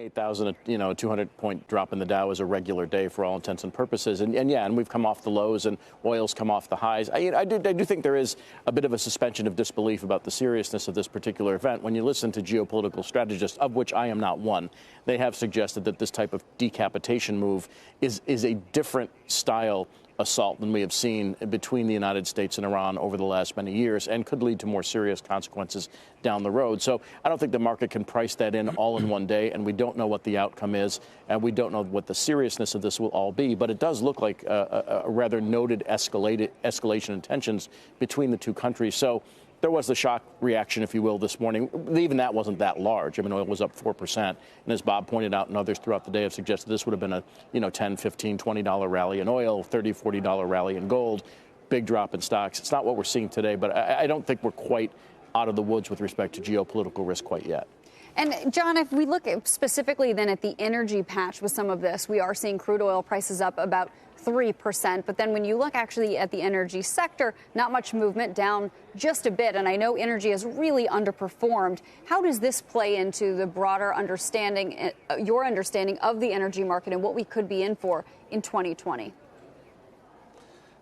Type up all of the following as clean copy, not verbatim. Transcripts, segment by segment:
8,000, a 200-point drop in the Dow is a regular day for all intents and purposes. And we've come off the lows and oil's come off the highs. I do think there is a bit of a suspension of disbelief about the seriousness of this particular event. When you listen to geopolitical strategists, of which I am not one, they have suggested that this type of decapitation move is a different style assault than we have seen between the United States and Iran over the last many years, and could lead to more serious consequences down the road. So I don't think the market can price that in all in one day, and we don't know what the outcome is, and we don't know what the seriousness of this will all be. But it does look like a rather noted escalation in tensions between the two countries. So there was the shock reaction, if you will, this morning. Even that wasn't that large. I mean, oil was up 4%. And as Bob pointed out and others throughout the day have suggested, this would have been a, $10, $15, $20 rally in oil, $30, $40 rally in gold, big drop in stocks. It's not what we're seeing today, but I don't think we're quite out of the woods with respect to geopolitical risk quite yet. And, John, if we look specifically then at the energy patch with some of this, we are seeing crude oil prices up about 3%. But then when you look actually at the energy sector, not much movement, down just a bit. And I know energy has really underperformed. How does this play into the broader understanding, your understanding of the energy market and what we could be in for in 2020?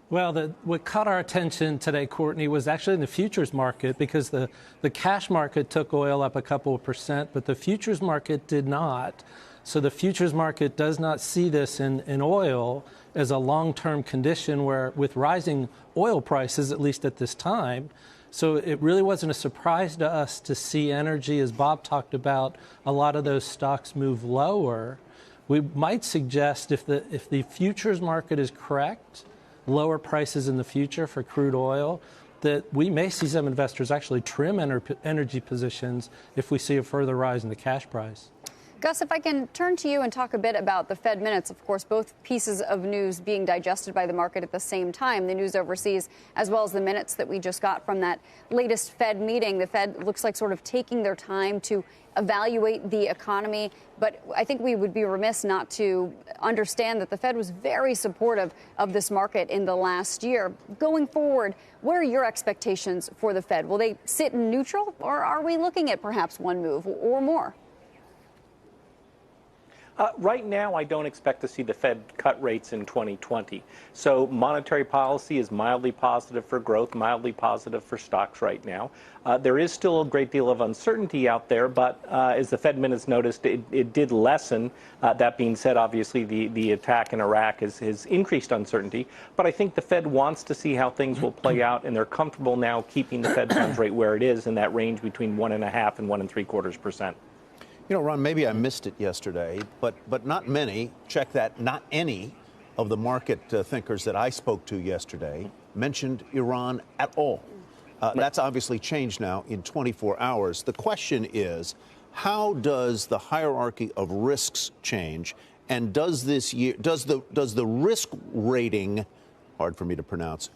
Well, what caught our attention today, Courtney, was actually in the futures market, because the cash market took oil up a couple of percent, but the futures market did not. So the futures market does not see this in oil as a long-term condition where, with rising oil prices, at least at this time. So it really wasn't a surprise to us to see energy, as Bob talked about, a lot of those stocks move lower. We might suggest if the futures market is correct, lower prices in the future for crude oil, that we may see some investors actually trim energy positions if we see a further rise in the cash price. Gus, if I can turn to you and talk a bit about the Fed minutes, of course, both pieces of news being digested by the market at the same time, the news overseas, as well as the minutes that we just got from that latest Fed meeting. The Fed looks like sort of taking their time to evaluate the economy. But I think we would be remiss not to understand that the Fed was very supportive of this market in the last year. Going forward, what are your expectations for the Fed? Will they sit in neutral, or are we looking at perhaps one move or more? Right now, I don't expect to see the Fed cut rates in 2020. So monetary policy is mildly positive for growth, mildly positive for stocks right now. There is still a great deal of uncertainty out there, but as the Fed minutes noticed, it did lessen. That being said, obviously, the attack in Iraq has increased uncertainty. But I think the Fed wants to see how things will play out, and they're comfortable now keeping the Fed funds rate where it is in that range between 1.5% and 1.75%. Ron, maybe I missed it yesterday, but not many, check that, not any of the market thinkers that I spoke to yesterday mentioned Iran at all. That's obviously changed now in 24 hours. The question is, how does the hierarchy of risks change? And does the risk rating, hard for me to pronounce,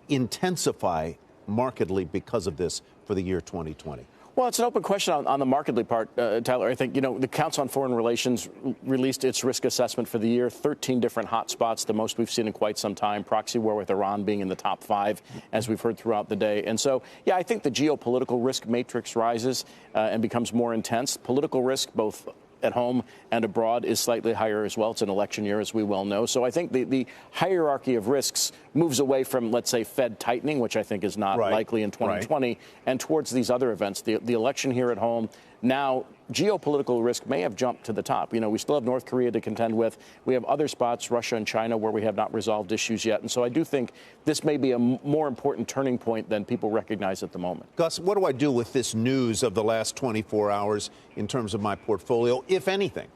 intensify markedly because of this for the year 2020? Well, it's an open question on the markedly part, Tyler. I think, the Council on Foreign Relations released its risk assessment for the year, 13 different hotspots, the most we've seen in quite some time, proxy war with Iran being in the top 5, as we've heard throughout the day. And so, I think the geopolitical risk matrix rises and becomes more intense. Political risk, both at home and abroad, is slightly higher as well. It's an election year, as we well know. So I think the hierarchy of risks moves away from, let's say, Fed tightening, which I think is not likely in 2020, and towards these other events. The election here at home. Now, geopolitical risk may have jumped to the top. We still have North Korea to contend with. We have other spots, Russia and China, where we have not resolved issues yet. And so I do think this may be a more important turning point than people recognize at the moment. Gus, what do I do with this news of the last 24 hours in terms of my portfolio, if anything?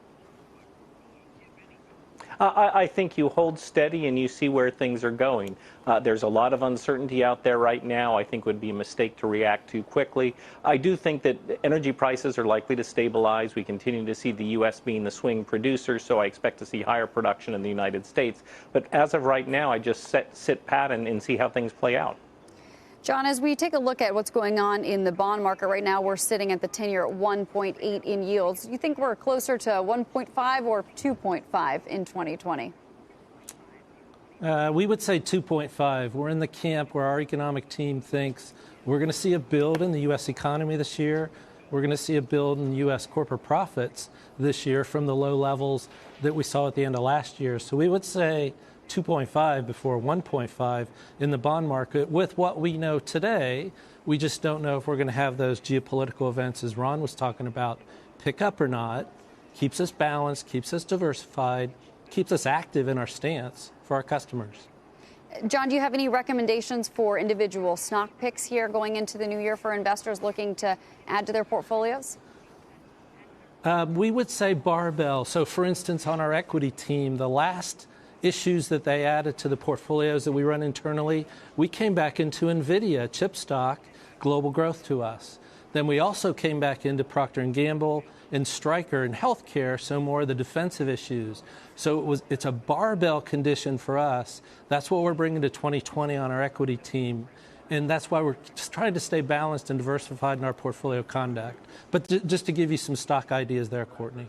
I think you hold steady and you see where things are going. There's a lot of uncertainty out there right now. I think it would be a mistake to react too quickly. I do think that energy prices are likely to stabilize. We continue to see the U.S. being the swing producer, so I expect to see higher production in the United States. But as of right now, I just sit pat and see how things play out. John, as we take a look at what's going on in the bond market right now, we're sitting at the 10-year at 1.8 in yields. You think we're closer to 1.5 or 2.5 in 2020? We would say 2.5. We're in the camp where our economic team thinks we're going to see a build in the U.S. economy this year. We're going to see a build in U.S. corporate profits this year from the low levels that we saw at the end of last year. So we would say 2.5 before 1.5 in the bond market. With what we know today, we just don't know if we're going to have those geopolitical events, as Ron was talking about, pick up or not. Keeps us balanced, keeps us diversified, keeps us active in our stance for our customers. John, do you have any recommendations for individual stock picks here going into the new year for investors looking to add to their portfolios? We would say barbell. So, for instance, on our equity team, the last issues that they added to the portfolios that we run internally, we came back into NVIDIA, chip stock, global growth to us. Then we also came back into Procter & Gamble and Stryker and healthcare, so more of the defensive issues. So it's a barbell condition for us. That's what we're bringing to 2020 on our equity team. And that's why we're just trying to stay balanced and diversified in our portfolio conduct. But just to give you some stock ideas there, Courtney.